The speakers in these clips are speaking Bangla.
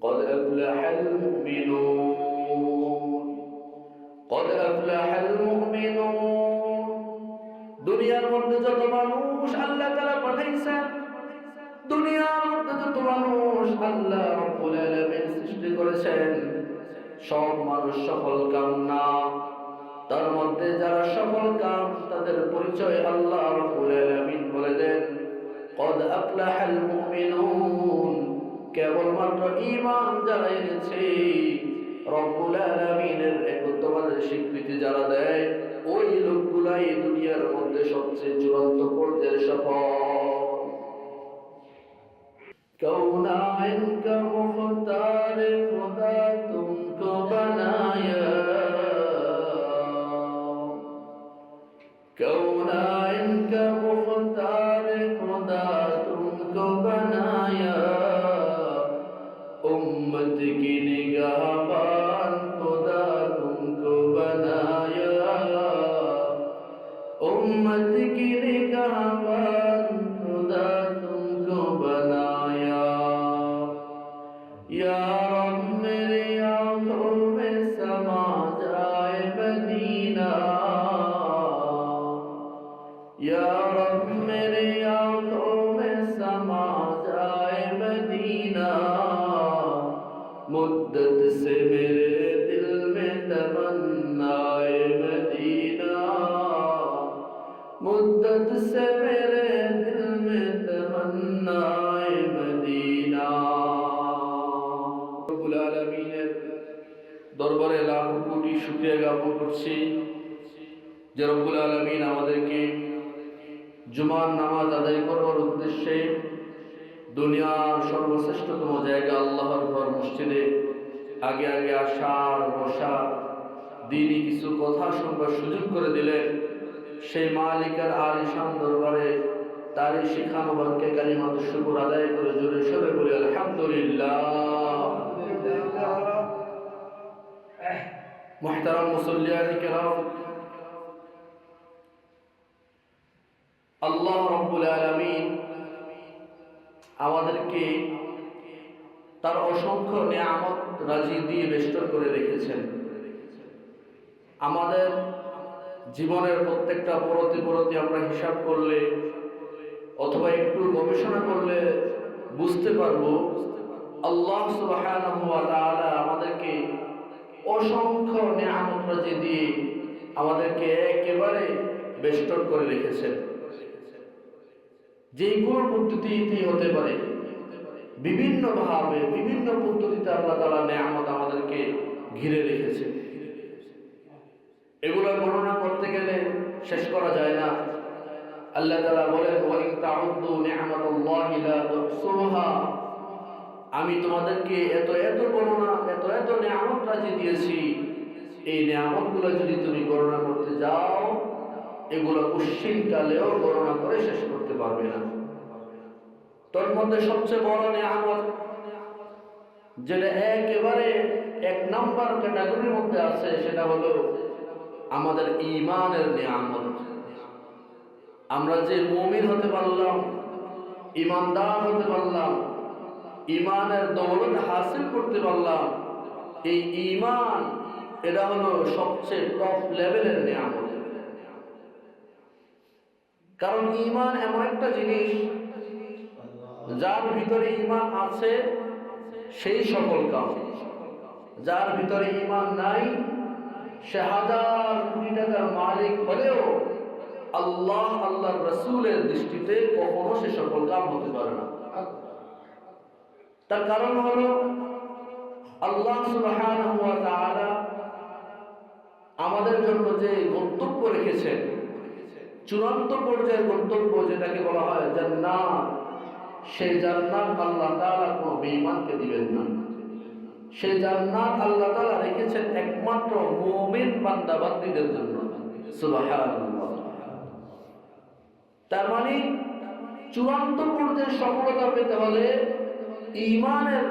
قد أفلح المؤمنون قد أفلح المؤمنون দুনিয়ার মধ্যে যত মানুষ আল্লাহ তাআলা পাঠাইছেন, দুনিয়ার মধ্যে যত মানুষ আল্লাহ রাব্বুল আলামিন সৃষ্টি করেছেন, সব মানুষ সফল কাম না। তার মধ্যে যারা সফল কাম তাদের পরিচয় আল্লাহ রাব্বুল আলামিন বলে দেন قد أفلح المؤمنون। কেবলমাত্র ঈমান যারা এনেছে, রব্বুল আলামিনের একত্ববাদের স্বীকৃতি যারা দেয়, ওই লোকগুলাই দুনিয়ার মধ্যে সবচেয়ে চূড়ান্ত পর্যায়ের সফল। কৌনাইন কা মুখতার খুদা তুমকো বানায়া, কৌনাইন কা মুখতার খুদা তুমকো বানায়া, उम्मत की निगाहबान खुदा तुमको बनाया, उम्मत की निगाहबान खुदा तुमको बनाया। या रब मेरी आँखों में समा जाए मदीना, या रब मेरी आँखों में समा जाए मदीना। मुद्दत से मेरे दिल में तमन्नाए मदीना, मुद्दत से मेरे दिल में तमन्नाए मदीना। रब्बुल आलमीনের দরবারে লাখো কোটি শুকরিয়া জ্ঞাপন করছি যে রব্বুল আলামিন আমাদেরকে জুমার নামাজ আদায় করার উদ্দেশ্যে দুনিয়ার সর্বশ্রেষ্ঠতম জায়গা আল্লাহর ঘর মসজিদে আগে আগে আসার বসার, দিনই কিছু কথা শুনবার সুযোগ করে দিলেন। সেই মালিকের আলিশান দরবারে তারই শিখানো বাক্যে কালিমাত শুকর আদায় করে জোরে সরে বলি আলহামদুলিল্লাহ। মুহতারাম মুসল্লিয়ান কিরাম, আল্লাহ রাব্বুল আলামিন আমাদেরকে তার অসংখ্য নিয়ামত রাজি দিয়ে বেষ্টন করে রেখেছেন। আমাদের জীবনের প্রত্যেকটা পরতি আমরা হিসাব করলে অথবা একটু গবেষণা করলে বুঝতে পারবো আল্লাহ সুবহানাহু ওয়া তাআলা আমাদেরকে অসংখ্য নিয়ামত রাজি দিয়ে আমাদেরকে একেবারে বেষ্টন করে রেখেছেন। যে কোনো পদ্ধতিতেই হতে পারে, বিভিন্ন ভাবে বিভিন্ন পদ্ধতিতে আল্লাহ তাআলা নিয়ামত আমাদেরকে ঘিরে রেখেছে। এগুলো গণনা করতে গেলে শেষ করা যায় না। আল্লাহ তাআলা বলেন ওয়া ইন তাউদ্দু নি'মাতাল্লাহি লা তুহসুহা, আমি তোমাদেরকে এত এত গণনা এত এত নিয়ামত রাজি দিয়েছি, এই নিয়ামতগুলো যদি তুমি গণনা করতে যাও এগুলো কুশ্চিনকালেও গণনা করে শেষ করতে পারবে না। তোর মধ্যে সবচেয়ে বড় নিয়ামত যেটা একেবারে এক নাম্বার ক্যাটাগরির মধ্যে আছে সেটা হলো আমাদের ঈমানের নিয়ামত। আমরা যে মুমিন হতে পারলাম, ঈমানদার হতে পারলাম, ঈমানের দৌলত হাসিল করতে পারলাম, এই ঈমান এটা হলো সবচেয়ে টপ লেভেলের নিয়ামত। কারণ ঈমান এমন একটা জিনিস, যার ভিতরে ঈমান আছে সেই সফল কাম, যার ভিতরে ঈমান নাই সে হাজার কোটি টাকার মালিক হলেও আল্লাহ আল্লাহর রাসূলের দৃষ্টিতে কখনো সে সফল কাম হতে পারে না। তার কারণ হলো আল্লাহ সুবহানাহু ওয়া তাআলা আমাদের জন্য যে গন্তব্য রেখেছেন, চূড়ান্ত পর্যায়ের গন্তব্য যেটাকে বলা হয় জান্নাত, সেই জান্নাত আল্লাহ তাআলা কোনো বেঈমানকে দিবেন না। সেই জান্নাত আল্লাহ তাআলা রেখেছেন একমাত্র মুমিন বান্দা বান্দীদের জন্য। সুবহানাল্লাহ। তার মানে চূড়ান্ত পর্যায়ে সফলতা পেতে হলে ঈমানের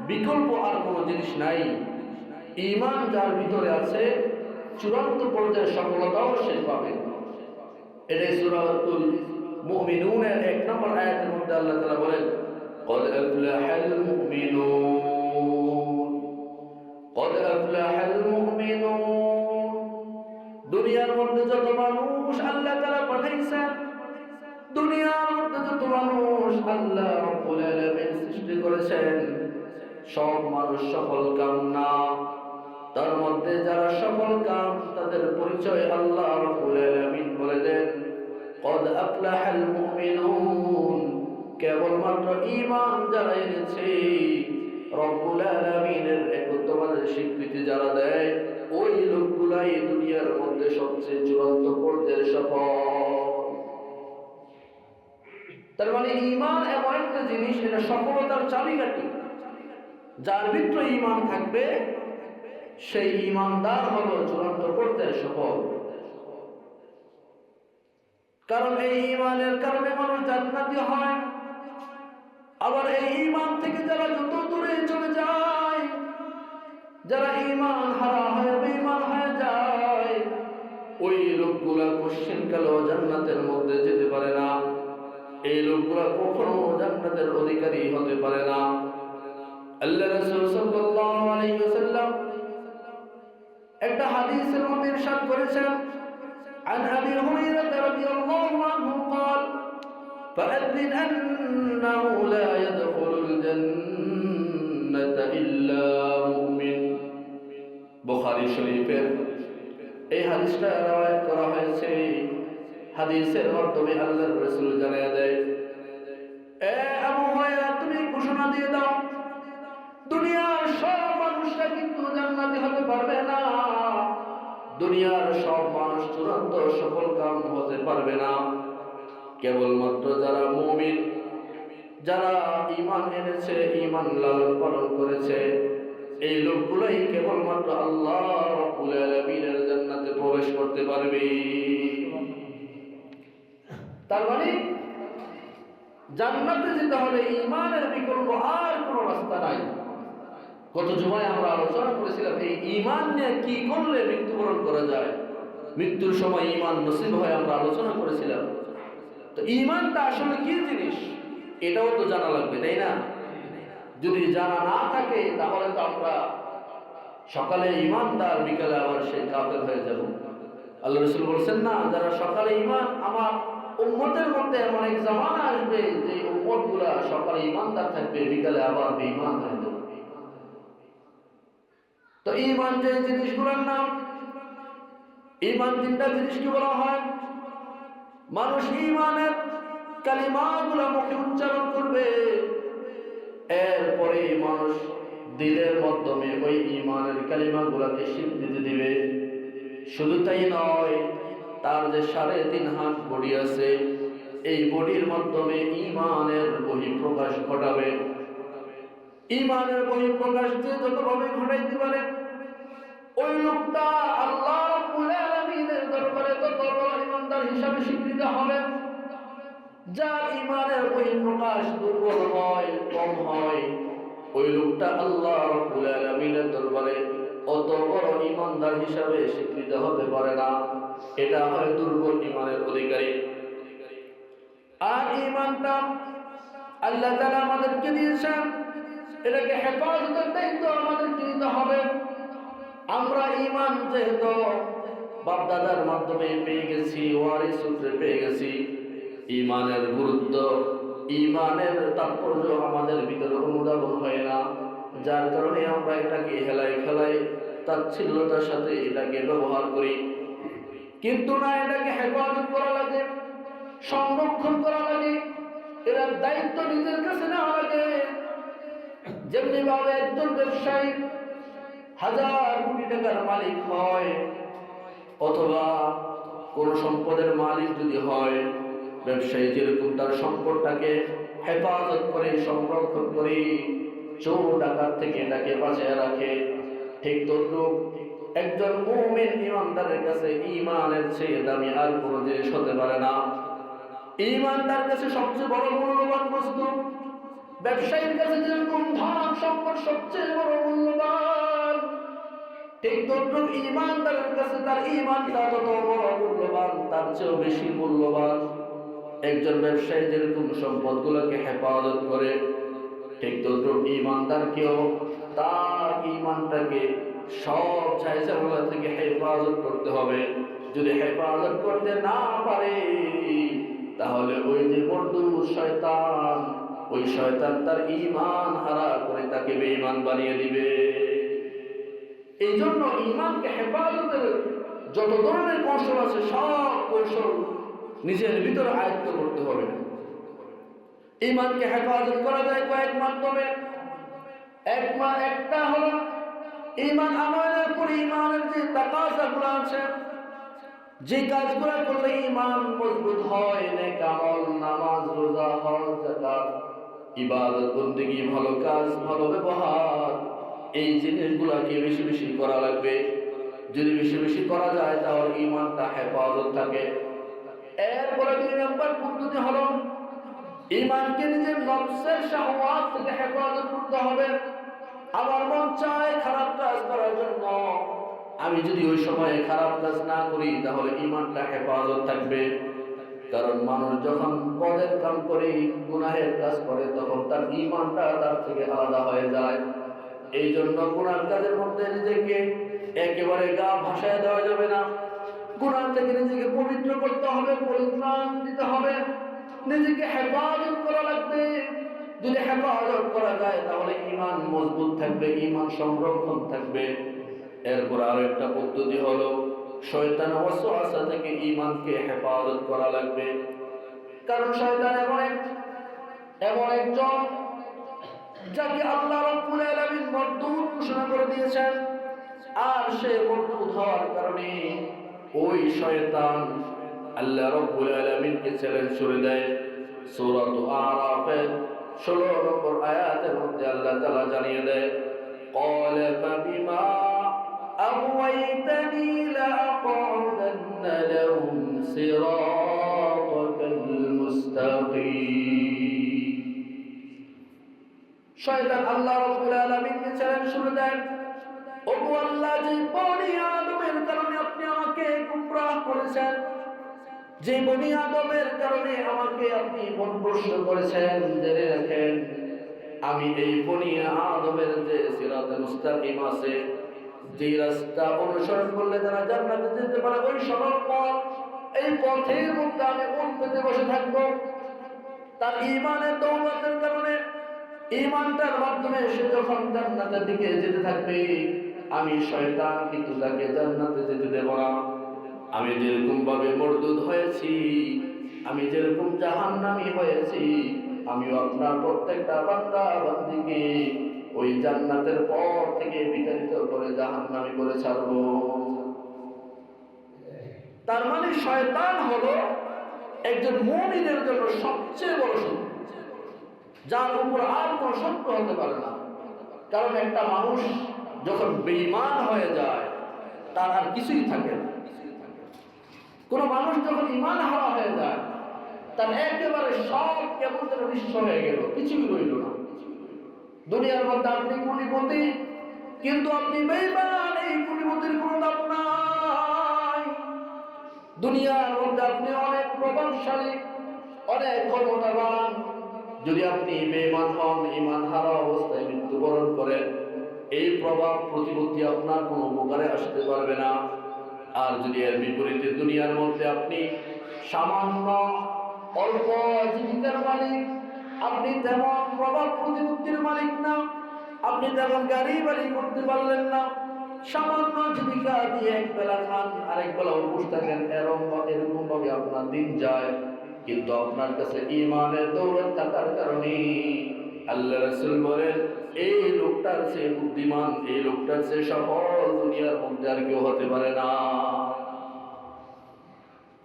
বিকল্প আর কোনো জিনিস নাই। ঈমান যার ভিতরে আছে চূড়ান্ত পর্যায়ে সফলতাও সে পাবে। এটাই সূরাতুল মুমিনুনের 1 নম্বর আয়াতের মধ্যে আল্লাহ তাআলা বলেন قد أفلح المؤمنون সব মানুষ সফল কাম না, তার মধ্যে যারা সফল কাম তাদের পরিচয় আল্লাহ রাব্বুল আলামিন বলে দেন কদ আফলাহাল মুমিনুন, কেবলমাত্র ঈমান যারা এনেছে, রব্বুল আলামিনের একত্ববাদের স্বীকৃতি যারা দেয়, ওই লোকগুলাই দুনিয়ার মধ্যে সবচেয়ে চূড়ান্ত পর্যায়ের সফল। তার মানে ঈমান এমন একটা জিনিস, এটা সফলতার চাবিকাঠি। যার ভিতরে ঈমান থাকবে সেই ঈমানদার হলো চূড়ান্ত পর্যায়ের সফল। কারণ এই ঈমানের কারণে মানুষ জান্নাতি হয়। আবার এই ঈমান থেকে যারা যত দূরে চলে যায়, যারা ঈমান হারা হয়ে বেঈমান হয়ে যায়, ওই লোকগুলা কোশ্চেনকালেও জান্নাতের মধ্যে যেতে পারে না। এই লোকগুলা কখনো জান্নাতের অধিকারী হতে পারে না। আল্লাহ রাসূল সাল্লাল্লাহু আলাইহি ওয়াসাল্লাম একটা হাদিসের মধ্যে ইরশাদ করেছেন, عن أبي هريرة رضي الله عنه قال فأذن أنه لا يدخل الجنة إلا مؤمن। বুখারী শরীফের এই হাদিসটা রওয়ায়াত করা হয়েছে। হাদিসের মাধ্যমে আল্লাহর রাসূল জানিয়ে দেয়, এ আবু হুরায়রা, তুমি ঘোষণা দিয়ে দাও, দুনিয়ার সব মানুষরা কিন্তু জান্নাতি হতে পারবে না, দুনিয়ার সব মানুষ চূড়ান্ত সফল কাম হতে পারবে না। কেবলমাত্র যারা মুমিন, যারা ঈমান এনেছে, ঈমান লালন পালন করেছে, এই লোকগুলাই কেবলমাত্র আল্লাহ রাব্বুল আলামিনের জান্নাতে প্রবেশ করতে পারবে। তার মানে জান্নাতে যেতে হলে ঈমানের বিকল্প আর কোনো রাস্তা নাই। গত জুমায় আমরা আলোচনা করেছিলাম এই ঈমান নিয়ে কি করলে মৃত্যুবরণ করা যায়, মৃত্যুর সময় ঈমান নসিব হয়, আমরা আলোচনা করেছিলাম। তো ঈমানটা আসলে কি জিনিস এটাও তো জানা লাগবে, তাই না? যদি জানা না থাকে তাহলে তো আমরা সকালে ঈমানদার, বিকালে আবার সেই কাফের হয়ে যাব। আল্লাহ রাসূল বলেছেন না, যারা সকালে ঈমান, আমার উম্মতের মধ্যে এমন এক জামানা আসবে যে উম্মতগুলা সকালে ঈমানদার থাকবে, বিকালে আবার বেঈমান হয়ে যাবে। তো ঈমান যে জিনিসগুলোর নাম, ঈমান তিনটা জিনিসকে বলা হয়। মানুষ ঈমানের কালিমাগুলো মুখে উচ্চারণ করবে, এরপরে মানুষ দিলের মাধ্যমে ওই ঈমানের কালিমাগুলোকে স্বীকৃতি দিবে। শুধু তাই নয়, তার যে 3.5 হাত বডি আছে, এই বডির মাধ্যমে ঈমানের বহিঃপ্রকাশ ঘটাবে। ঈমানের বহিঃপ্রকাশ যে যতভাবে ঘটাইতে পারে, ওই লোকটা আল্লাহ রাব্বুল আলামিনের দরবারে তত বড় ঈমানদার হিসাবে স্বীকৃত হবে। যার ঈমানের বহিঃপ্রকাশ দুর্বল হয়, কম হয়, ওই লোকটা আল্লাহ রাব্বুল আলামিনের দরবারে অত বড় ঈমানদার হিসাবে স্বীকৃত হতে পারে না। এটা হয় দুর্বল ঈমানের অধিকারী। আর ঈমানটা আল্লাহ তাআলা আমাদেরকে দিয়েছেন, এটাকে হেফাজতের দায়িত্ব আমাদেরকে নিতে হবে। আমরা ঈমান যেহেতু বাপদাদার মাধ্যমে পেয়ে গেছি, ওয়ারিস সূত্রে পেয়ে গেছি, ঈমানের গুরুত্ব, ঈমানের তাৎপর্য আমাদের ভিতরে অনুধাবন হয় না। যার কারণে আমরা এটাকে হেলাই খেলাই তাচ্ছিল্যতার সাথে এটাকে ব্যবহার করি। কিন্তু না, এটাকে হেফাজত করা লাগে, সংরক্ষণ করা লাগে, এর দায়িত্ব নিজের কাছে নেওয়া লাগে। যেমনি ভাবে একজন ব্যবসায়ী 1000 কোটি টাকার মালিক হয়, অথবা কোন সম্পদের মালিক যদি হয়, ব্যবসায়ী যেরকম তার সম্পদটাকে হেফাজত করে, সংরক্ষণ করে, চোর ডাকাত থেকে এটাকে বাঁচিয়ে রাখে, ঠিক তদ্রূপ একজন মুমিন ঈমানদারের কাছে ঈমানের চেয়ে দামি আর কোনো জিনিস হতে পারে না। ঈমান তার কাছে সবচেয়ে বড় মূল্যবান বস্তু। ব্যবসায়ীর কাছে যেরকম ধন সম্পদ সবচেয়ে বড় মূল্যবান, ঠিক তদ্রূপ ঈমানদারের কাছে তার ঈমানটা তত বড় মূল্যবান, তার চেয়েও বেশি মূল্যবান। একজন ব্যবসায়ী যেরকম সম্পদগুলোকে হেফাজত করে, ঠিক তদ্রূপ ঈমানদারকেও তার ঈমানটাকে সব জায়গা থেকে হেফাজত করতে হবে। যদি হেফাজত করতে না পারে, তাহলে ওই যে মরদুদ শয়তান ওই শয়তান তার ঈমান হারা করে তাকে বেঈমান বানিয়ে দিবে। এই জন্য ঈমানকে হেফাজতের যত ধরনের কৌশল আছে সব কৌশল নিজের ভিতরে আয়ত্ত করতে হবে। ঈমানকে হেফাজত করা যায় কয়েক মাধ্যমে। একটা হলো ঈমান আমলের পর ঈমানের যে তাকাযাগুলো আছে, যে কাজগুলো করলে ঈমান মজবুত হয়, নেক আমল, নামাজ, রোজা, হজ, যাকাত, ইবাদত, বন্দেগী, ভালো কাজ, ভালো ব্যবহার, এই জিনিসগুলোকে বেশি বেশি করা লাগবে। যদি বেশি বেশি করা যায় তাহলে ঈমানটা হেফাজত থাকে। এরপরে 2 নম্বর পদ্ধতি হলো ঈমানকে নিজের নফসের শাহওয়াত থেকে হেফাজত করতে হবে। আমার মন চায় খারাপ কাজ করার জন্য, আমি যদি ওই সময়ে খারাপ কাজ না করি তাহলে ঈমানটা হেফাজত থাকবে। কারণ মানুষ যখন পদের কাম করে, গুনাহের কাজ করে, তখন তার ঈমানটা তার থেকে আলাদা হয়ে যায়। এই জন্য গুনার কাজের মধ্যে নিজেকে একেবারে গা ভাসায় দেওয়া যাবে না। গুনাহ থেকে নিজেকে পবিত্র করতে হবে, পরিত্রাণ দিতে হবে, নিজেকে হেফাজত করা লাগবে। যদি হেফাজত করা যায় তাহলে ঈমান মজবুত থাকবে, ঈমান সংরক্ষণ থাকবে। এরপর আরো একটা পদ্ধতি হলো শয়তান ওয়াসওয়াসা থেকে ঈমানকে হেফাজত করা লাগবে। কারণ শয়তান এমন একজন যাকে আল্লাহ রাব্বুল আলামিন মরদুদ ঘোষণা করে দিয়েছেন, আর সে মরদুদ হওয়ার কারণে ওই শয়তান আল্লাহ রাব্বুল আলামিনকে চ্যালেঞ্জ করে দেয়। সূরা আরাফের 16 নম্বর আয়াতের মধ্যে আল্লাহ তাআলা জানিয়ে দেয়, قال فبما أغويتني لأقعدن لهم صراطك المستقيم। শয়তান আল্লাহ রাব্বুল আলামিনকে চ্যালেঞ্জ করে দেয়, ওগো আল্লাহ, যে বনি আদমের কারণে আপনি আমাকে গুমরাহ করেছেন, যে বনি আদমের কারণে আমাকে আপনি পথভ্রষ্ট করেছেন, জেনে রাখেন আমি এই বনি আদমের যে সিরাতে মুস্তাকিম আছে, যে রাস্তা অনুসরণ করলে তারা জান্নাতে যেতে পারে, ওই সরল পথ, এই পথের মধ্যে আমি কোন পেতে বসে থাকবো। তার ঈমানের দৌলতের কারণে, ঈমানটার মাধ্যমে সে যখন জান্নাতের দিকে যেতে থাকবে, আমি শয়তান কিন্তু তাকে জান্নাতে যেতে দেব না। আমি যেরকম ভাবে মরদুদ হয়েছি, আমি যেরকম জাহান্নামী হয়েছি, আমিও আপনার প্রত্যেকটা বান্দা বান্দীকে ওই জান্নাতের পথ থেকে বিতাড়িত করে জাহান্নামী করে ছাড়বো। তার মানে শয়তান হলো একজন মুমিনের জন্য সবচেয়ে বড় শত্রু, যার উপর আর কোনো শত্রু হতে পারে না। কারণ একটা মানুষ যখন বেঈমান হয়ে যায় তার আর কিছুই থাকে না। কোন মানুষ যখন ঈমান হারা হয়ে যায় তার একেবারে সব কেমন যেন নিঃস্ব হয়ে গেল, কিছুই রইল না। দুনিয়ার মধ্যে আপনি কোটিপতি, কিন্তু আপনি বেঈমান, এই কোটিপতির কোনো দাম নাই। দুনিয়ার মধ্যে আপনি অনেক প্রভাবশালী, অনেক ক্ষমতাবান, যদি আপনি বেঈমান হন, ঈমান হারা অবস্থায় মৃত্যুবরণ করেন, এই প্রভাব প্রতিপত্তি আপনার কোনো উপকারে আসতে পারবে না। আর যদি এর বিপরীতে দুনিয়ার মধ্যে আপনি সামান্য অল্প জীবিকার মালিক, আপনি তেমন প্রভাব প্রতিপত্তির মালিক না, আপনি তেমন গাড়ি বাড়ি করতে পারলেন না, সামান্য জীবিকা দিয়ে এক বেলা খান, আরেক বেলা উপোস থাকেন, এরকম ভাবে আপনার দিন যায়। কিন্তু আপনার কাছে ঈমানের দৌলত থাকার কারণে আল্লাহ রাসূল বলেন, এই লোকটার চেয়ে বুদ্ধিমান, এই লোকটার চেয়ে সফল দুনিয়ার মধ্যে আর কেউ হতে পারে না।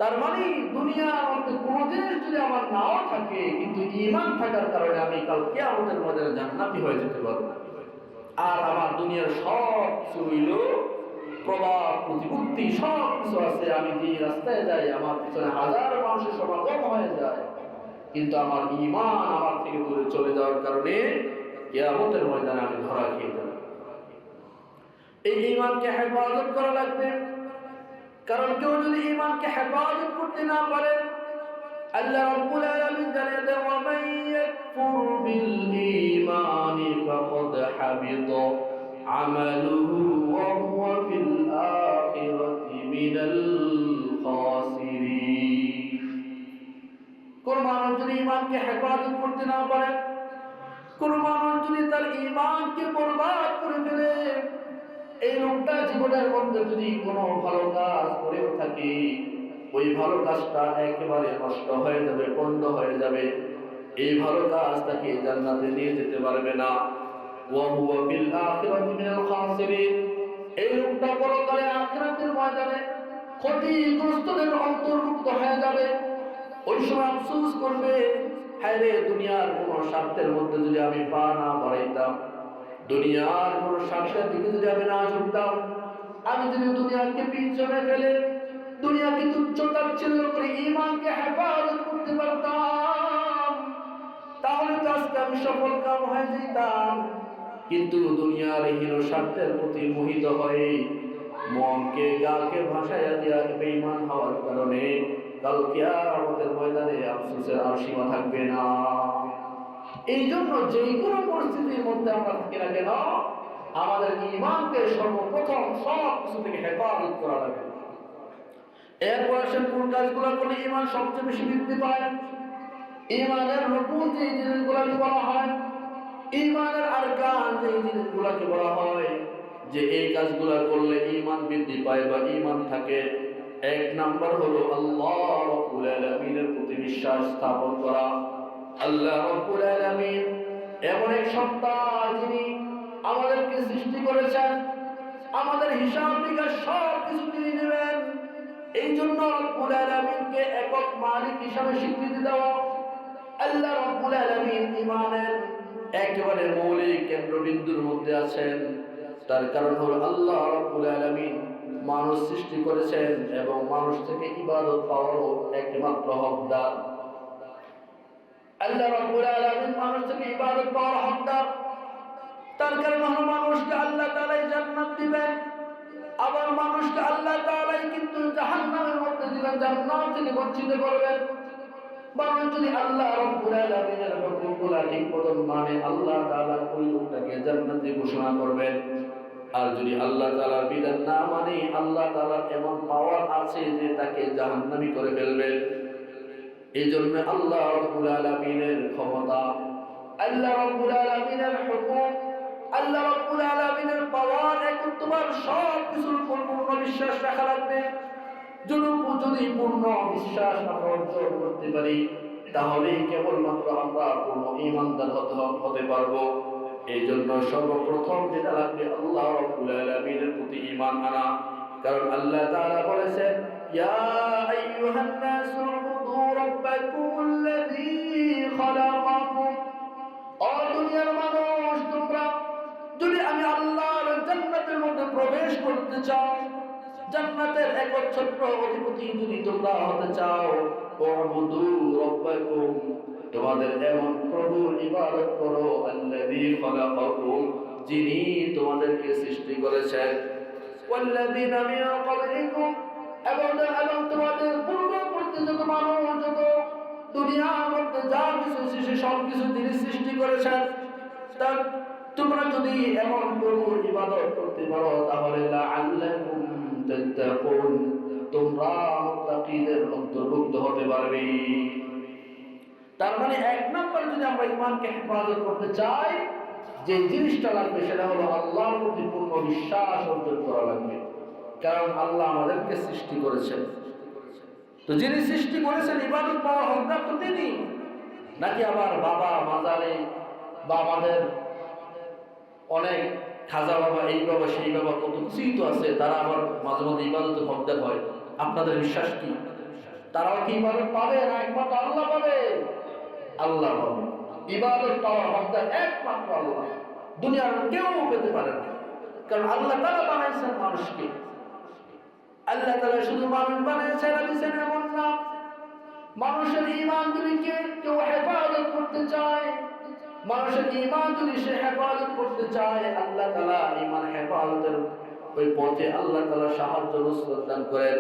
তার মানে দুনিয়ার মধ্যে কোনো জিনিস যদি আমার নাও থাকে, কিন্তু ঈমান থাকার কারণে আমি কাল কিয়ামতের ময়দানে জান্নাতি হয়ে যেতে পারবো। আর আমার দুনিয়ার সব কিছু হইল প্রভাব প্রতিপত্তি, সব কিছু আছে, আমি যে রাস্তায় যাই আমার পিছনে হাজার মানুষের সমাগম হয়ে যায়, কিন্তু আমার ঈমান আমার থেকে দূরে চলে যাওয়ার কারণে কিয়ামতের ময়দানে আমি ধরা খেয়ে যাব। এই ঈমানকে হেফাজত করা লাগবে। কারণ কেউ যদি ঈমানকে হেফাজত করতে না পারে, আল্লাহ রাব্বুল আলামিন জানিয়ে দেন, ওয়া মান ইয়াকফুর বিল ঈমানি ফাকাদ হাবিতা আমালুহু ওয়া হুয়া ফিল আখিরাতি মিনাল খাসিরিন। কোন মানুষ যদি ঈমানকে হেফাজত করতে না পারে, কোন মানুষ যদি তার ঈমানকে বরবাদ করে ফেলে, এই লোকটা জীবনের মধ্যে যদি কোনো ভালো কাজ করেও থাকে, ওই ভালো কাজটা একেবারে নষ্ট হয়ে যাবে, পণ্ড হয়ে যাবে। এই ভালো কাজ তাকে জান্নাতে নিয়ে যেতে পারবে না। ওয়া হুয়া ফিল আখিরাতি মিনাল খাসিরিন, এই লোকটা পরকালে আখিরাতের ময়দানে ক্ষতিগ্রস্তদের অন্তর্ভুক্ত হয়ে যাবে। ওই সময় আফসোস করবে, হায় রে, দুনিয়ার কোন স্বার্থের মধ্যে যদি আমি পা না বাড়াইতাম, দুনিয়ার কোন স্বার্থের দিকে যদি আমি না ঝুঁকতাম, আমি যদি দুনিয়াকে পিছনে ফেলে দুনিয়াকে তুচ্ছ তাচ্ছিল্য করে ঈমানকে হেফাজত করতে পারতাম, তাহলে তো আজকে আমি সফল কাম হয়ে যেতাম। কিন্তু দুনিয়ার হীন স্বার্থের প্রতি মোহিত হয়ে মনকে গাকে ভাসাইয়া দিয়া বেঈমান হওয়ার কারণে কাল কিয়ামতের ময়দানে আফসোসের আর সীমা থাকবে না। এই জন্য যে কোনো পরিস্থিতির মধ্যে আমরা থাকি না কেন, আমাদের ঈমানকে সর্বপ্রথম সব কিছু থেকে হেফাজত করা লাগে। এরপর আসেন কোন কাজগুলো করলে ঈমান সবচেয়ে বেশি বৃদ্ধি পায়। ঈমানের রুকুন যে জিনিসগুলোকে বলা হয়, ঈমানের আরকান যে জিনিসগুলোকে বলা হয়, যে এই কাজগুলো করলে ঈমান বৃদ্ধি পায় বা ঈমান থাকে। এক নাম্বার হলো আল্লাহ রাব্বুল আলামিনের প্রতি বিশ্বাস স্থাপন করা। আল্লাহ রাব্বুল আলামিন এমন এক সত্তা, যিনি আমাদেরকে সৃষ্টি করেছেন, আমাদের হিসাব নিকাশ সব কিছু তিনি নেবেন। এই জন্য রব্বুল আলামিনকে একক মালিক হিসাবে স্বীকৃতি দেওয়া। আল্লাহ রাব্বুল আলামিন ঈমানের একেবারে মৌলিক কেন্দ্রবিন্দুর মধ্যে আছেন। তার কারণ হলো আল্লাহ রাব্বুল আলামিন মানুষ সৃষ্টি করেছেন এবং মানুষ থেকে ইবাদত পাওয়ারও একমাত্র হকদার। আল্লাহ রাব্বুল আলামিন মানুষ থেকে ইবাদত পাওয়ার হকদার। তার কারণ হলো মানুষকে আল্লাহ তাআলাই জান্নাত দিবেন, আবার মানুষকে আল্লাহ তাআলাই কিন্তু জাহান্নামের মধ্যে দিবেন, জান্নাত থেকে বঞ্চিত করবেন। মানুষ যদি আল্লাহ রাব্বুল আলামিনের হুকুমগুলো ঠিকমতো মানে, আল্লাহ তাআলা ওই লোকটাকে জান্নাতি ঘোষণা করবেন। আর যদি আল্লাহ তাআলার বিধান না মানে, আল্লাহ তাআলার এমন পাওয়ার আছে যে তাকে জাহান্নামী করে ফেলবেন। এই জন্য আল্লাহ রাব্বুল আলামিনের ক্ষমতা, আল্লাহ রাব্বুল আলামিনের হুকুম, আল্লাহ রাব্বুল আলামিনের পাওয়ার, একত্ববার সব কিছুর উপর পূর্ণ বিশ্বাস রাখা লাগবে। যদি পূর্ণ বিশ্বাস আমরা অর্জন করতে পারি, তাহলেই কেবলমাত্র আমরা পূর্ণ ঈমানদার হতে পারবো। এই জন্য সর্বপ্রথম যেটা লাগবে, আল্লাহ রাব্বুল আলামিনের প্রতি ঈমান আনা। কারণ আল্লাহ তাআলা বলেছেন, ইয়া আইয়ুহান নাসু উবুদু রাব্বাকুমুল্লাযী খালাকাকুম, ও দুনিয়ার মানুষ, তোমরা যদি আমি আল্লাহর জান্নাতের মধ্যে প্রবেশ করতে চাও, জান্নাতের একচ্ছত্র অধিপতি যদি তোমরা হতে চাও, উবুদু রাব্বাকুম, তোমাদের এমন প্রভুর ইবাদত করো, আল্লাযী খালাকাকুম, যিনি তোমাদেরকে সৃষ্টি করেছেন, ওয়াল্লাযীনা মিন ক্বাবলিকুম, এবং তোমাদের পূর্ববর্তী যত মানুষ, যত দুনিয়ার মধ্যে যা কিছু সে সব কিছু তিনি সৃষ্টি করেছেন। তার তোমরা যদি এমন প্রভুর ইবাদত করতে পারো, তাহলে লাআল্লাকুম তাত্তাকুন, তোমরা মুত্তাকিদের অন্তর্ভুক্ত হতে পারবে। তার মানে এক নম্বর, যদি আমরা ঈমানকে হেফাজত করতে চাই, যে জিনিসটা লাগবে সেটা হলো আল্লাহর প্রতি পূর্ণ বিশ্বাস অর্জন করা লাগবে। কারণ আল্লাহ আমাদেরকে সৃষ্টি করেছেন, তো যিনি সৃষ্টি করেছেন ইবাদত পাওয়ার হকদার তো তিনি, নাকি আবার বাবা মাজারে বা আমাদের অনেক খাজা বাবা, এই বাবা সেই বাবা, কত কিছুই তো আছে, তারা আবার মাঝে মাঝে ইবাদতের হকদার হয়। আপনাদের বিশ্বাস কি তারাও কি ইবাদত পাবে, না একমাত্র আল্লাহ পাবে? আল্লাহ পাবে। ইবাদত পাওয়ার হকদার একমাত্র আল্লাহ, দুনিয়ার কেউ পেতে পারে না। কারণ আল্লাহ তাআলা বানাইছেন মানুষকে, আল্লাহ তাআলা শুধু মানুষ বানিয়েছেন আর দিয়েছেন এমন না। মানুষের ঈমান যদি কেউ হেফাজত করতে চায়, মানুষের ঈমান যদি সে হেফাজত করতে চায়, আল্লাহ তাআলা ঈমান হেফাজতের ওই পথে আল্লাহ তাআলা সাহায্য নসরত দান করেন।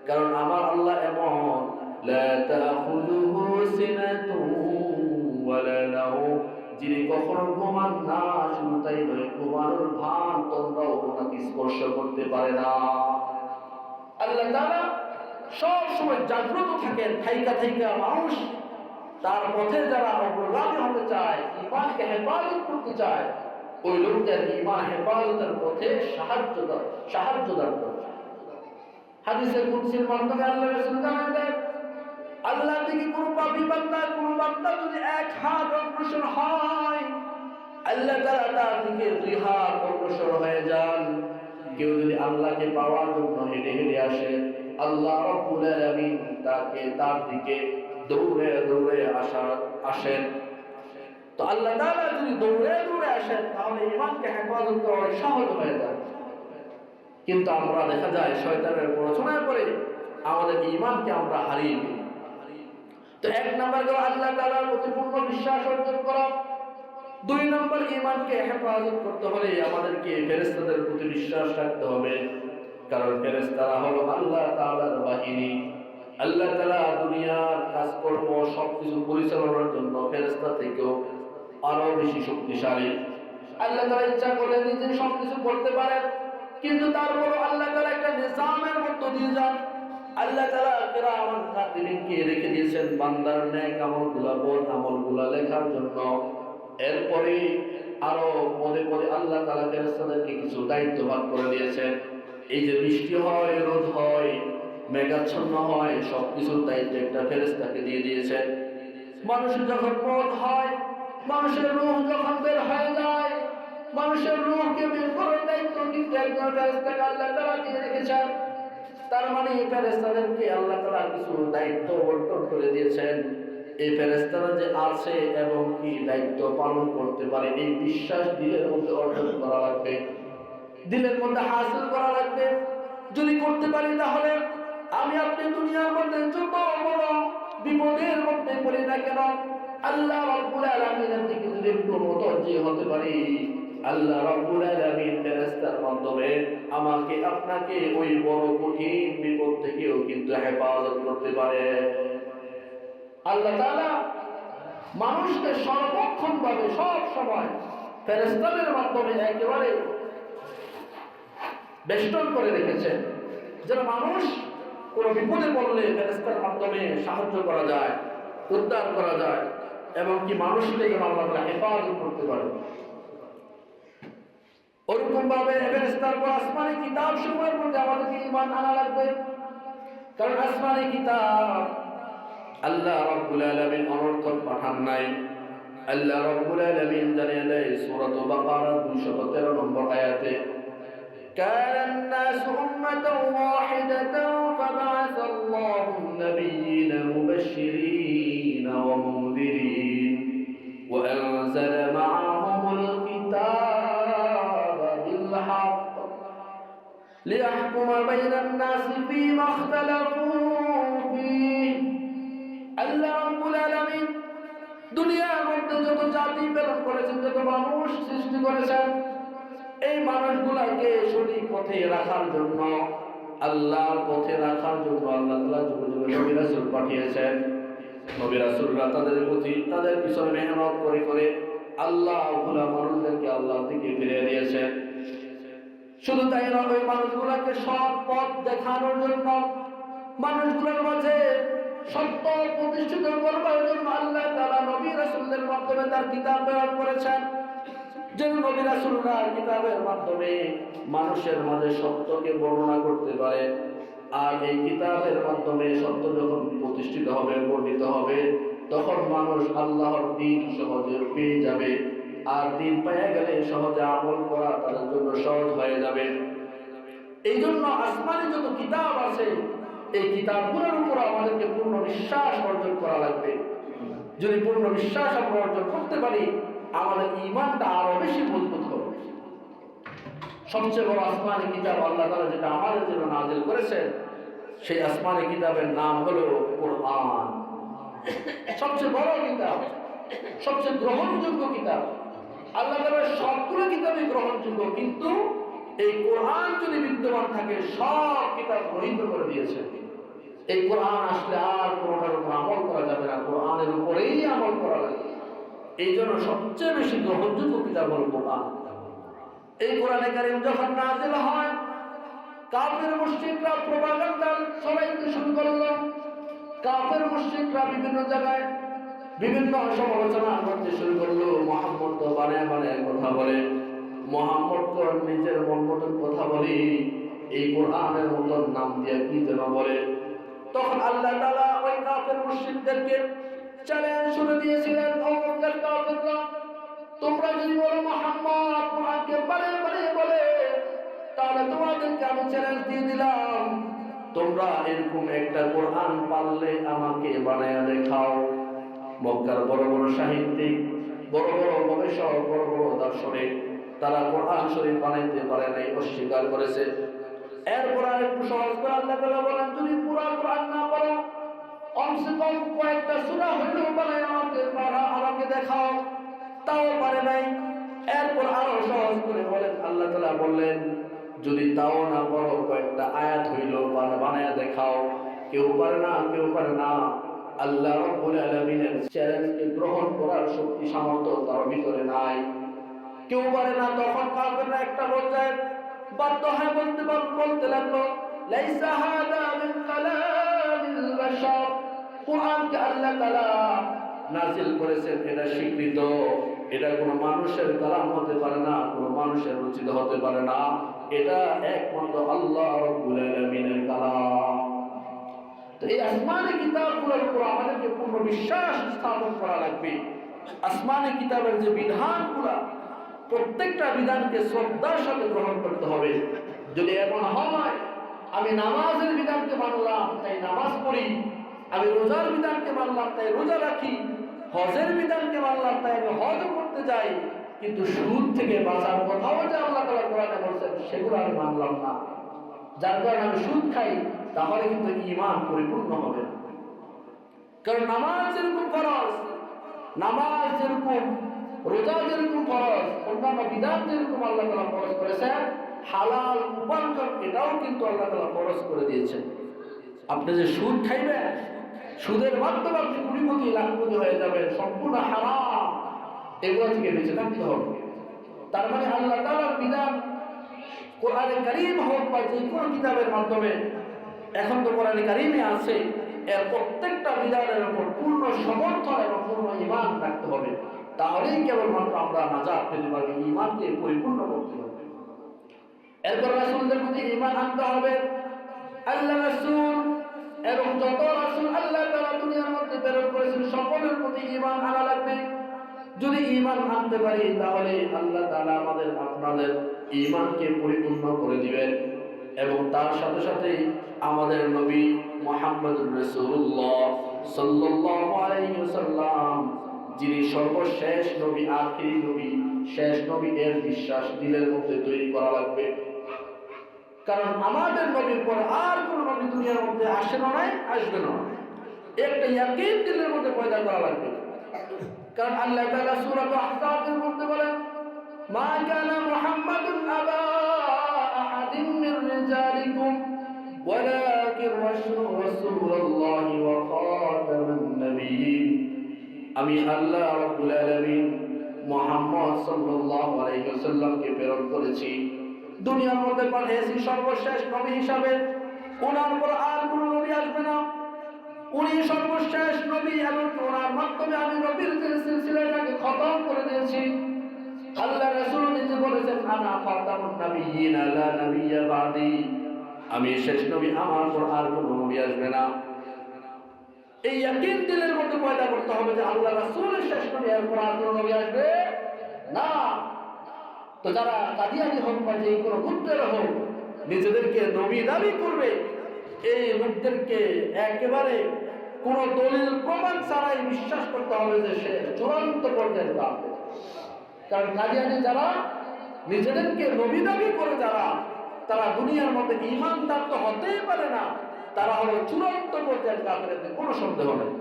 কারণ আমার আল্লাহ এমন, লা তাখুযুহু সিনাতু ওয়ালা নাওম, যিনি কখনো ঘুমান না, শুধু তাই নয়, ঘুমানোর ভান তোমরাও ওনাকে স্পর্শ করতে পারে না। আল্লাহ তাআলা সব সময় জাগ্রত থাকেন, থাইকা থাইকা মানুষ তার পথে যারা অগ্রগামী হতে চায়, ঈমানকে হেফাজত করতে চায়, ওই লোকদের ঈমান হেফাজতের পথে সাহায্য দান করে। হাদিসে কুদসির মাধ্যমে আল্লাহ রাসূল জানান দেন, আল্লাহ থেকে কোন বান্দা যদি এক হাত অগ্রসর হয়, আল্লাহ তাআলা তার দিকে 2 হাত অগ্রসর হয়ে যান। কেউ যদি আল্লাহকে পাওয়ার জন্য হেঁটে হেঁটে আসে, আল্লাহ রাব্বুল আলামিন তার দিকে দৌড়ে দৌড়ে আসেন। তো আল্লাহ তাআলা যদি দৌড়ে দৌড়ে আসেন, তাহলে ঈমানকে হেফাজত করা অনেক সহজ হয়ে যায়। কিন্তু আমরা দেখা যায় শয়তানের প্ররোচনায় পড়ে আমাদের ঈমানকে আমরা হারিয়ে ফেলি। তো 1 নাম্বার গেল আল্লাহ তাআলার প্রতি পূর্ণ বিশ্বাস অর্জন করা। 2 নাম্বার, ঈমানকে হেফাজত করতে হলে আমাদেরকে ফেরেশতাদের প্রতি বিশ্বাস রাখতে হবে। কারণ ফেরেশতারা হলো আল্লাহ তাআলার বাহিনী। আল্লাহ তাআলা দুনিয়ার কাজকর্ম সবকিছু পরিচালনার জন্য ফেরেশতা থেকেও আরো বেশি শক্তিশালী। আল্লাহ তাআলা ইচ্ছা করলে নিজে সবকিছু করতে পারেন, কিন্তু তারপরও আল্লাহ তাআলা একটা নিজামের মধ্য দিয়ে যান। আল্লাহ তাআলা কিরামান কাতিবিনকে রেখে দিয়েছেন বান্দার নেক আমলগুলা, বদ আমলগুলা লেখার জন্য। এরপরে আরো পদে পদে আল্লাহ তাআলা ফেরেশতাদেরকে কিছু দায়িত্ব ভাগ করে দিয়েছেন। এই যে বৃষ্টি হয়, রোদ হয়, মেঘাচ্ছন্ন হয়, সবকিছুর দায়িত্ব একটা ফেরেশতাকে দিয়ে দিয়েছেন। মানুষের যখন মত হয়, মানুষের রূহ যখন বের হয়ে যায়, মানুষের রূহকে বের করার দায়িত্ব কিন্তু একজন ফেরেশতাকে আল্লাহ তাআলা দিয়ে রেখেছেন। তার মানে ফেরেশতাদেরকে আল্লাহ তাআলা কিছু দায়িত্ব বন্টন করে দিয়েছেন। এই ফেরেশতারা যে আছে এবং কি দায়িত্ব পালন করতে পারে, এই বিশ্বাস দিলের মধ্যে অর্জন করা লাগবে, দিলের মধ্যে হাসিল করা লাগবে। যদি করতে পারি, তাহলে আমি আপনি দুনিয়ার মধ্যে যত বড় বিপদের মধ্যে পড়ি না কেন, আল্লাহ রাব্বুল আলামিনের দিকে যদি একটু মুতাওয়াজ্জি হতে পারি, আল্লাহ রাব্বুল আলামিন ফেরেশতার মাধ্যমে আমাকে আপনাকে ওই বড় কঠিন বিপদ থেকেও কিন্তু হেফাজত করতে পারে। আল্লাহ তাআলা মানুষকে সর্বক্ষণ ভাবে সব সময় ফেরেশতাদের মাধ্যমে একেবারে বেষ্টন করে রেখেছেন, যেন মানুষ কোনো বিপদে পড়লে ফেরেশতার মাধ্যমে সাহায্য করা যায়, উদ্ধার করা যায়, এবং কি মানুষকে যেন আল্লাহ তাআলা হেফাজত করতে পারে। ওরকম ভাবে ফেরেশতার পর আসমানি কিতাব সমূহের মধ্যে আমাদেরকে ঈমান আনা লাগবে। কারণ আসমানি কিতাব আল্লাহ রাব্বুল আলামিন অনর্থক পাঠান নাই। আল্লাহ রাব্বুল আলামিন জানিয়ে দেয় সূরা বাকারা 213 নম্বর আয়াতে, كان الناس أمة واحدة فبعث الله النبيين مبشرين ومنذرين وأنزل معهم الكتاب بالحق ليحكم بين الناس فيما اختلفوا فيه। আল্লাহ রাব্বুল আলামিন দুনিয়ার মধ্যে যত জাতি প্রেরণ করেছেন, যত মানুষ সৃষ্টি করেছেন, এই মানুষগুলাকে সঠিক পথে রাখার জন্য, আল্লাহর পথে রাখার জন্য আল্লাহ তাআলা যুগে যুগে নবী রাসূল পাঠিয়েছেন। নবী রাসূলরা তাদের পিছনে মেহনত করে করে আল্লাহ ভোলা মানুষদেরকে আল্লাহ থেকে ফিরিয়ে দিয়েছেন। শুধু তাই নয়, ওই মানুষগুলাকে সৎ পথ দেখানোর জন্য, মানুষগুলোর মাঝে সত্য প্রতিষ্ঠিত করবার জন্য আল্লাহ তাআলা নবী রাসূলদের মাধ্যমে তার কিতাব প্রেরণ করেছেন, যেন নবী রাসূলরা কিতাবের মাধ্যমে মানুষের মাঝে সত্যকে বর্ণনা করতে পারে। আর এই কিতাবের মাধ্যমে সত্য যখন প্রতিষ্ঠিত হবে, বর্ণিত হবে, তখন মানুষ আল্লাহর দ্বীন সহজে পেয়ে যাবে। আর দ্বীন পেয়ে গেলে সহজে আমল করা তাদের জন্য সহজ হয়ে যাবে। এই জন্য আসমানে যত কিতাব আছে, এই কিতাবগুলোর উপর আমাদেরকে পূর্ণ বিশ্বাস অর্জন করা লাগবে। যদি পূর্ণ বিশ্বাস আমরা অর্জন করতে পারি, আমাদের ঈমানটা আরো বেশি মজবুত হবে। সবচেয়ে বড় আসমানি কিতাব আল্লাহ তাআলা যেটা আমাদের জন্য নাযিল করেছেন, সেই আসমানি কিতাবের নাম হলো কোরআন। সবচেয়ে বড় কিতাব, সবচেয়ে গ্রহণযোগ্য কিতাব। আল্লাহ তাআলার সবগুলো কিতাবই গ্রহণযোগ্য, কিন্তু এই কোরআন যদি বিদ্যমান থাকে, সব কিতাব গ্রহীত করে দিয়েছে। এই কোরআন আসলে আর কোরআনের উপর আমল করা যাবে না, কোরআনের উপরেই আমল করা লাগবে। এই জন্য সবচেয়ে বেশি গ্রহণযোগ্য কিতাব হল কোরআন। এই কোরআনে কারীম যখন নাযিল হয়, কাফের মুশরিকরা প্রপাগান্ডা ছড়াইতে শুরু করলো। কাফের মুশরিকরা বিভিন্ন জায়গায় বিভিন্ন সমালোচনা করতে শুরু করলো। মুহাম্মদ তো বানায় বানায় কথা বলে, মুহাম্মদ তো নিজের মন মতন কথা বলে, এই কোরআনের মতন নাম দিয়ে কি যেন বলে। তখন আল্লাহ তাআলা ওই কাফের মুশরিকদেরকে চ্যালেঞ্জ শুরু দিয়েছিলেন, ও মক্কার কাফেররা, তোমরা যদি বলো মুহাম্মদ কোরআনকে বারে বারে বলে, তাহলে তোমাদেরকে আমি চ্যালেঞ্জ দিয়ে দিলাম, তোমরা এরকম একটা কোরআন পারলে আমাকে বানায়া দেখাও। মক্কার বড় বড় সাহিত্যিক, বড় বড় গবেষক, বড় বড় দার্শনিক, তারা কোরআন শরীফ বানাইতে পারে নাই, অস্বীকার করেছে। এরপর আর একটু সহজ করে আল্লাহ তাআলা বলেন, যদি পুরা কোরআন না পারো, কমসে কম কয়েকটা সূরা হইলেও বানাই আমাকে দেখাও। তাও পারে নাই। এরপর আরো সহজ করে বলেন, আল্লাহ তাআলা বললেন, যদি তাও না পারো কয়েকটা আয়াত হইলেও বানায়া দেখাও। কেউ পারে না, কেউ পারে না। আল্লাহ রাব্বুল আলামিনের চ্যালেঞ্জকে গ্রহণ করার শক্তি সামর্থ্য তার ভিতরে নাই, কেউ পারে না। তখন কাফেররা একটা পর্যায়ে বাধ্য হয়ে বলতে লাগলো, লাইসা হাদা মিন কালামিল বাশার, কোরআনকে আল্লাহ তাআলা নাযিল করেছেন, এটা স্বীকৃত, এটা কোনো মানুষের কালাম হতে পারে না, কোনো মানুষের রচিত হতে পারে না, এটা একমাত্র আল্লাহ রাব্বুল আলামিনের কালাম। তো এই আসমানি কিতাবগুলোর উপর আমাদেরকে পূর্ণ বিশ্বাস স্থাপন করা লাগবে। আসমানি কিতাবের যে বিধানগুলো, প্রত্যেকটা বিধানকে শ্রদ্ধার সাথে গ্রহণ করতে হবে। যদি এমন হয়, আমি নামাজের বিধানকে মানলাম তাই নামাজ পড়ি, আমি রোজার বিধানকে মানলাম তাই রোজা রাখি, হজের বিধানকে মানলাম তাই আমি হজ করতে যাই, কিন্তু সুদ থেকে বাঁচার কথাও যে আল্লাহ তাআলা কোরআনে বলেছেন সেগুলো আমি মানলাম না, যার কারণে আমি সুদ খাই, তাহলে কিন্তু ঈমান পরিপূর্ণ হবে না। কারণ নামাজ যেরকম ফরজ, নামাজ যেরকম, রোজা যেরকম ফরজ, অন্যান্য বিধান যেরকম আল্লাহ তাআলা ফরজ করেছেন, হালাল উপার্জন এটাও কিন্তু আল্লাহ তাআলা ফরজ করে দিয়েছেন। আপনি যে সুদ খাইবেন, সুদের মাধ্যমে আপনি কোটিপতি লাখপতি হয়ে যাবেন, সম্পূর্ণ হারাম, এগুলো থেকে বেঁচে থাকতে হবে। তার মানে আল্লাহ তাআলার বিধান, কোরআনে কারীম হোক বা যে কোনো কিতাবের মাধ্যমে, এখন তো কোরআনে কারীমে আছে, এর প্রত্যেকটা বিধানের উপর পূর্ণ সমর্থন এবং পূর্ণ ঈমান রাখতে হবে। তাহলেই কেবলমাত্র আমরা নাজাত পেতে পারবো, ঈমানকে পরিপূর্ণ করতে হবে। এরপর রাসূলদের প্রতি ঈমান আনতে হবে। আল্লাহ রাসূল এবং যত রাসূল আল্লাহ তাআলা দুনিয়ার মধ্যে প্রেরণ করেছেন সকলের প্রতি ঈমান আনা লাগবে। যদি ঈমান আনতে পারি তাহলে আল্লাহ তাআলা আমাদের আপনাদের ঈমানকে পরিপূর্ণ করে দিবেন। এবং তার সাথে সাথে আমাদের নবী মুহাম্মদুর রাসূলুল্লাহ সাল্লাল্লাহু আলাইহি ওয়াসাল্লাম, যিনি সর্বশেষ নবী, আখিরি নবী, শেষ নবী, এর বিশ্বাস দিলের মধ্যে তৈরি করা লাগবে। কারণ আমাদের নবীর পর আর কোন নবী দুনিয়ার মধ্যে আসে না, নাই আসবে না, একটা ইয়াকিন দিলের মধ্যে পয়দা করা লাগবে। কারণ আল্লাহ তাআলা সূরা আহজাবের মধ্যে বলেন, মা কানা মুহাম্মাদুন আবা আহাদিন মির রিজালিকুম ওয়ালাকিন রাসূলুল্লাহি ওয়া খাতামান নাবিয়্যিন, আমি আল্লাহ রাব্বুল আলামিন মুহাম্মদ সাল্লাল্লাহু আলাইহি ওয়াসাল্লামকে প্রেরণ করেছি, দুনিয়ার মধ্যে পাঠিয়েছি সর্বশেষ নবী হিসাবে। ওনার পর আর কোন নবী আসবে না, উনি সর্বশেষ নবী এবং ওনার মাধ্যমে আমি নবীর সিলসিলাটাকে খতম করে দিয়েছি। আল্লাহ রাসূল নিজে বলেছেন, আনা খাতামুন নাবিয়্যিন লা নাবিয়্যা বাদি, আমি শেষ নবী, আমার পর আর কোন নবী আসবে না। এই ইয়াকিন দিলের মধ্যে পয়দা করতে হবে যে আল্লাহ রাসূলের শেষ নবী, এরপর আর কোন নবী আসবে না। তো যারা কাদিয়ানী হোক বা যে কোনো গুপ্তের হোক নিজেদেরকে নবী দাবি করবে, এই লোকদেরকে একেবারে কোন দলিল প্রমাণ ছাড়াই বিশ্বাস করতে হবে যে সে চূড়ান্ত পর্যায়ের কাফের। কারণ কাদিয়ানী যারা নিজেদেরকে নবী দাবি করে, যারা, তারা দুনিয়ার মধ্যে ঈমানদার তো হতেই পারে না, তারা হলো চূড়ান্ত পর্যায়ের কাফের, কোনো সন্দেহ নেই।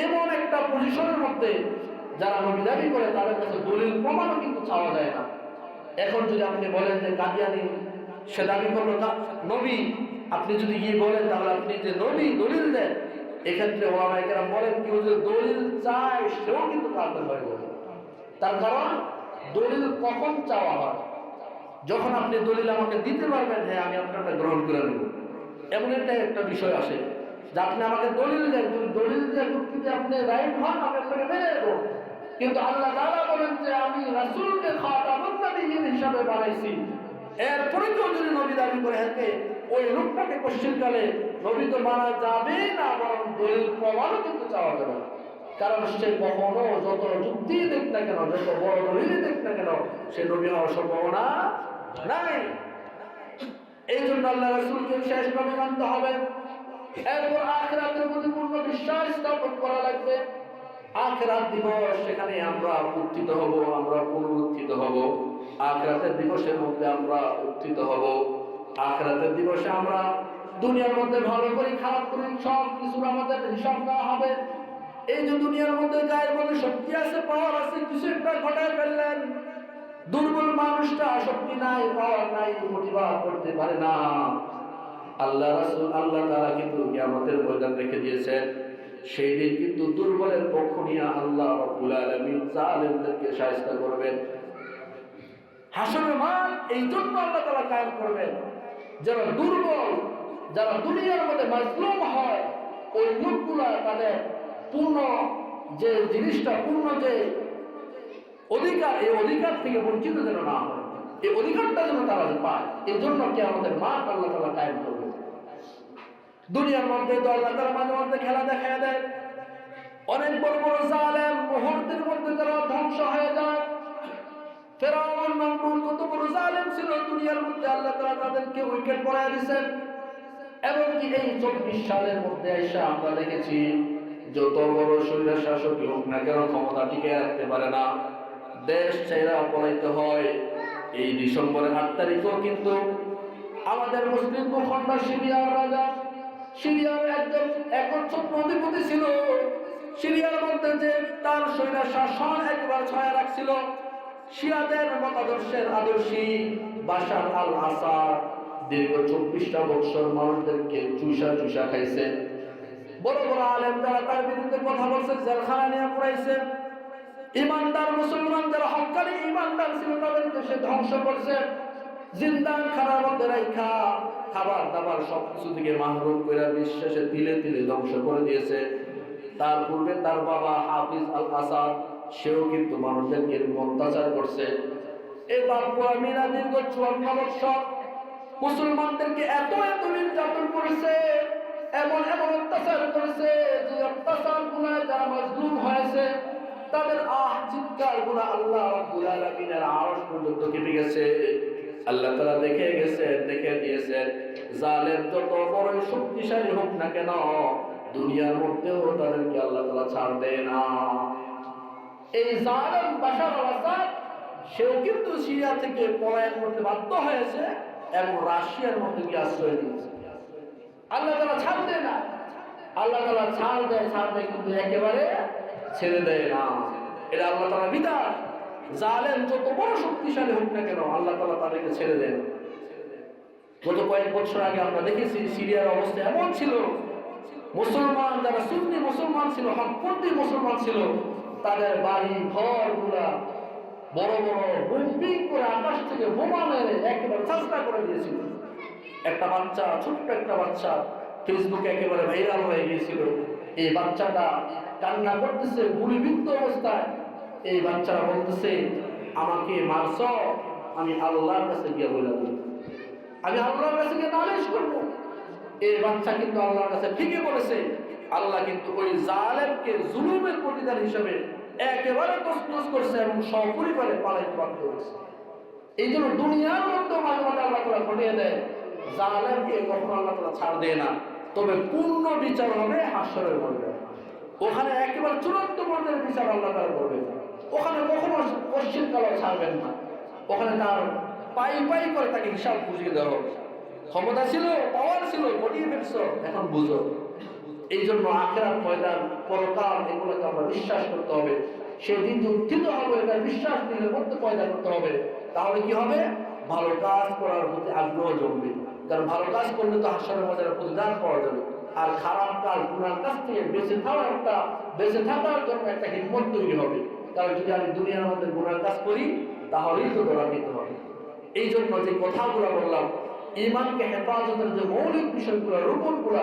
এমন একটা পজিশনের মধ্যে যারা নবী দাবি করে, তাদের কাছে দলিল প্রমাণও কিন্তু চাওয়া যায় না। এখন যদি আপনি বলেন যে কাদিয়ানী সে দাবি করলো নবী, আপনি যদি গিয়ে বলেন তাহলে আপনি যে নবী দলিল দেন, এক্ষেত্রে ওলামায়ে কেরাম বলেন কেউ যদি দলিল চায় সেও কিন্তু কাফের হয়ে যাবে। তার কারণ দলিল কখন চাওয়া হয়? যখন আপনি দলিল আমাকে দিতে পারবেন, হ্যাঁ আমি আপনারটা গ্রহণ করে নেব, এমন একটা বিষয় আসে। যে আপনি আমাকে দলিল দেন, যদি দলিল দিয়ে যুক্তিতে আপনি রাইট হন আমি আপনাকে মেনে নেব। কিন্তু আল্লাহ তাআলা বলেন যে আমি রাসূলকে খাতামুন নবিয়্যিন হিসাবে বানাইছি। এরপরে কেউ যদি নবী দাবি করে থাকে ওই লোকটাকে কোশ্চেনকালে নবী তো মানা যাবে না, বরং দলিল প্রমাণও কিন্তু চাওয়া যাবে না। কারণ সে কখনো যত যুক্তি দেখ না কেন, যত বড় দলিল দেখ না কেন, সে নবী হওয়ার সম্ভাবনা নাই। এই জন্য আল্লাহ রাসূলকে শেষ নবী মানতে হবে। এরপর আখিরাতের প্রতি পূর্ণ বিশ্বাস স্থাপন করা লাগবে। আখিরাত দিবস, সেখানে আমরা উত্থিত হব, আমরা পুনরুত্থিত হব। আখিরাতের দিবসের মধ্যে আমরা উত্থিত হব। আখিরাতের দিবসে আমরা দুনিয়ার মধ্যে ভালো করি খারাপ করি সব কিছু আমাদের হিসাব দেওয়া হবে। এই যে দুনিয়ার মধ্যে গায়ের মধ্যে শক্তি আছে, পাওয়ার আছে, কিছু একটা ঘটায় ফেললেন, দুর্বল মানুষটা শক্তি নাই, পাওয়ার নাই, প্রতিবাদ করতে পারে না। আল্লাহ রাসূল আল্লাহ তাআলা কিন্তু কিয়ামতের ময়দান রেখে দিয়েছেন। সেই দিন কিন্তু দুর্বলের পক্ষ নিয়ে আল্লাহ রাব্বুল আলামিন জালেমদেরকে শায়েস্তা করবেন। হাসরের মাঠ এই জন্য আল্লাহ তাআলা কায়েম করবেন, যারা দুর্বল, যারা দুনিয়ার মধ্যে মাজলুম হয়, ওই লোকগুলা তাদের পূর্ণ যে জিনিসটা, পূর্ণ যে অধিকার, এই অধিকার থেকে বঞ্চিত যেন না হয়, এই অধিকারটা যেন তারা পায়। এই জন্য কিয়ামতের মাঠ আল্লাহ তাআলা কায়েম করবেন। দুনিয়ার মধ্যে তো আল্লাহ তাআলা মাঝে মধ্যে খেলা দেখায় দেয়। অনেক বড় বড় জালেম মুহূর্তের মধ্যে তারা ধ্বংস হয়ে যায়। ফেরাউন, নমরুদ কত বড় জালেম ছিল দুনিয়ার মধ্যে, আল্লাহ তাআলা তাদেরকে উইকেট পড়ায় দিয়েছেন। এবং কি এই 24 সালের মধ্যে এসে আমরা দেখেছি যত বড় স্বৈর শাসকই হোক না কেন ক্ষমতা টিকে রাখতে পারে না, দেশ ছেড়ে পলাইতে হয়। এই ডিসেম্বরের 8 তারিখও কিন্তু আমাদের মুসলিম ভূখণ্ড সিরিয়ার রাজা, সিরিয়ার একজন একচ্ছত্র অধিপতি ছিল। সিরিয়ার মধ্যে যে তার স্বৈর শাসন একবার ছড়ায় রাখছিল, শিয়াদের মতাদর্শের আদর্শী বাশার আল আসাদ দীর্ঘ 24টা বছর মানুষদেরকে চুষা খাইছে। বড় বড় আলেম যারা তার বিরুদ্ধে কথা বলছে জেলখানা নিয়ে পুরাইছে। ইমানদার মুসলমান যারা হক্কানি ইমানদার ছিল তাদেরকে সে ধ্বংস করছে। জিন্দান খানার মধ্যে রাইখা খাবার দাবার সবকিছু থেকে মাহরুম করে বিশ্বাসে তিলে তিলে ধ্বংস করে দিয়েছে। তার পূর্বে তার বাবা হাফিজ আল আসাদ, সেও কিন্তু মানুষদেরকে অত্যাচার করছে। এই বাপুয়া মিরা দীর্ঘ 54 বছর মুসলমানদেরকে এত নির্যাতন করেছে, এমন অত্যাচার করেছে যে অত্যাচার গুলায় যারা মাজলুম হয়েছে তাদের চিৎকার গুলা আল্লাহ রাব্বুল আলামিনের আরশ পর্যন্ত কেঁপে গেছে। আল্লাহ তাআলা দেখে দিয়েছেন জালেম যত বড় শক্তিশালী হোক না কেন দুনিয়ার মধ্যেও তাদেরকে আল্লাহ তাআলা ছাড় দেয় না। এই জালেম বাশার আল আসাদ সেও কিন্তু সিরিয়া থেকে পলায়ন করতে বাধ্য হয়েছে এবং রাশিয়ার মধ্যে গিয়ে আশ্রয় নিয়েছে। আল্লাহ তাআলা ছাড় দেয় না, আল্লাহ তাআলা ছাড় দেয় কিন্তু একেবারে ছেড়ে দেয় না। এটা আল্লাহ তাআলা বিধান। জালেম যত বড় শক্তিশালী হোক না কেন আল্লাহ তাআলা তাদেরকে ছেড়ে দেন। গত কয়েক বছর আগে আমরা দেখেছি সিরিয়ার অবস্থা এমন ছিল, মুসলমান যারা সুন্নি মুসলমান ছিল, হকপন্থী মুসলমান ছিল, তাদের বাড়ি ঘর গুলা বড় বড় বোম্বিং করে আকাশ থেকে বোমা মেরে একেবারে চাষা করে দিয়েছিল। একটা বাচ্চা, ছোট্ট একটা বাচ্চা ফেসবুকে একেবারে ভাইরাল হয়ে গিয়েছিল। এই বাচ্চাটা কান্না করতেছে গুলিবিদ্ধ অবস্থায়। এই বাচ্চারা বলতেছে আমাকে মারছ, আমি আল্লাহর কাছে গিয়ে বলে দেব, আমি আল্লাহর কাছে গিয়ে নালিশ করবো। এই বাচ্চা কিন্তু আল্লাহর কাছে ঠিকই বলেছে। আল্লাহ কিন্তু ওই জালেমকে জুলুমের প্রতিদান হিসেবে একেবারে তছনছ করছে এবং সপরিবারে পালাইতে বাধ্য করেছে। এই জন্য দুনিয়ার মধ্যে মাঝে মাঝে আল্লাহ তাআলা ঘটিয়ে দেয়, জালেমকে কখনো আল্লাহ তাআলা ছাড় দেয় না। তবে পূর্ণ বিচার হবে হাশরের ময়দানে। ওখানে একেবারে চূড়ান্ত পর্যায়ের বিচার আল্লাহ তাআলা করবেন। ওখানে কখনো পশ্চিম কালো ছাড়বেন না। ওখানে তার পাই করে তাকে হিসাব বুঝিয়ে দেওয়া হবে। ক্ষমতা ছিল, পাওয়ার ছিল, ঘটিয়ে ফেলছো, এখন বুঝো। এই জন্য আখিরাত ময়দান, পরকাল, এগুলোকে আমরা বিশ্বাস করতে হবে। সেদিন যে উত্থিত হবে এটা বিশ্বাস দিলে মধ্যে পয়দা করতে হবে। তাহলে কি হবে? ভালো কাজ করার প্রতি আগ্রহ জমবে। কারণ ভালো কাজ করলে তো হাসরের ময়দানে প্রতিদান পাওয়া যাবে। আর খারাপ কাজ, গুনার কাছ থেকে বেঁচে থাকার জন্য একটা হিম্মত তৈরি হবে। কারণ যদি আমি দুনিয়ার মধ্যে গুনার কাজ করি তাহলেই তো ধরা দিতে হবে। এই জন্য যে কথাগুলো বললাম ঈমানকে হেফাজতের যে মৌলিক বিষয়গুলো, রূপগুলো,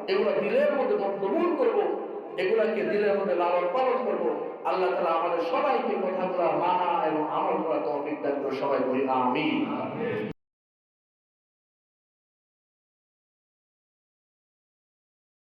এগুলো দিলের মধ্যে বদ্ধমূল করব, এগুলাকে দিলের মধ্যে লালন পালন করব। আল্লাহ তাআলা আমাদের সবাইকে কথাগুলো মানা এবং আমল করা তৌফিক দান করে। সবাই বলি আমিন।